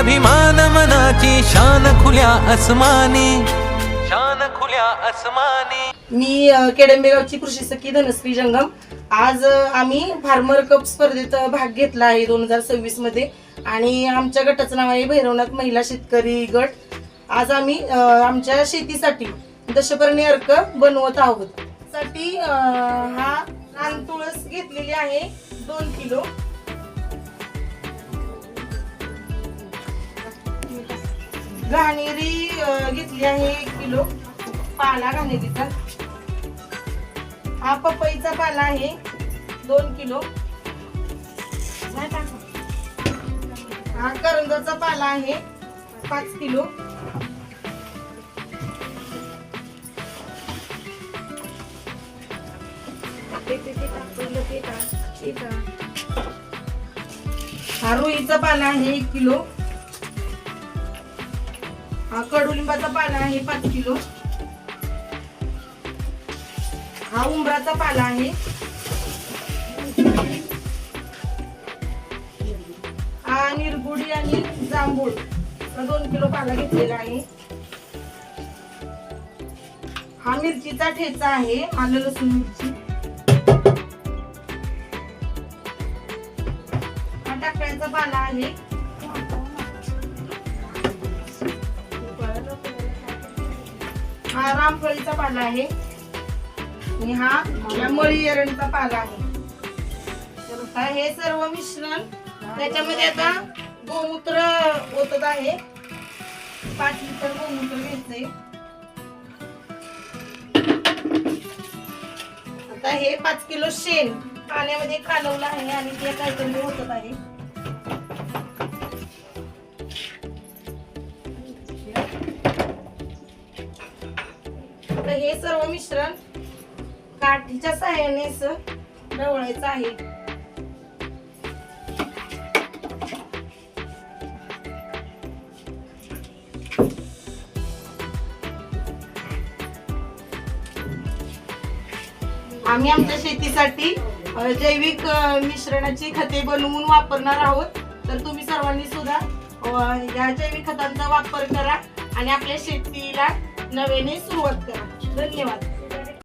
स्वाभिमान मनाची शान खुल्या आसमानी, शान खुल्या आसमानी। मी केडंबेगावची कृषी सखी धनश्री जंगम। आज आम्ही फार्मर कप स्पर्धेत भाग घेतला आहे 2026 मध्ये आणि आमच्या गटाचं नाव आहे भैरवनाथ महिला शेतकरी गट। आज आम्ही आमच्या शेतीसाठी दशपर्णी अर्क बनवत आहोत। साठी हा रान तुळस घेतलेली आहे 2 किलो। घाणेरी घेतली आहे 1 किलो पाला घाणेरीचा। हा पपईचा पाला आहे 2 किलो। हा करंजाचा पाला आहे 5 किलो। हा रुईचा पाला आहे 1 किलो। हा कडुलिंबाचा पाला आहे 5 किलो। हा उंबराचा पाला आहे। हा निरगुडी आणि जांभूळ 2 किलो पाला घेतलेला आहे। हा मिरचीचा ठेचा आहे, आलं लसूण मिरची। हा टाकळ्याचा पाला आहे। हा रामफळीचा पाला आहे आणि हा मळी एरंडचा पाला आहे। तर हे सर्व मिश्रण त्याच्यामध्ये आता गोमूत्र ओतत आहे। 5 लिटर गोमूत्र घ्यायचंय। आता हे 5 किलो शेण पाण्यामध्ये कालवलं आहे आणि ते काहीतरी ओतत आहे। हे सर्व मिश्रण काठीच्या साहाय्याने ढवळायचं आहे। आम्ही आमच्या शेतीसाठी जैविक मिश्रणाची खते बनवून वापरणार आहोत। तर तुम्ही सर्वांनी सुद्धा या जैविक खतांचा वापर करा आणि आपल्या शेतीला नव्याने सुरुवात करा। धन्यवाद।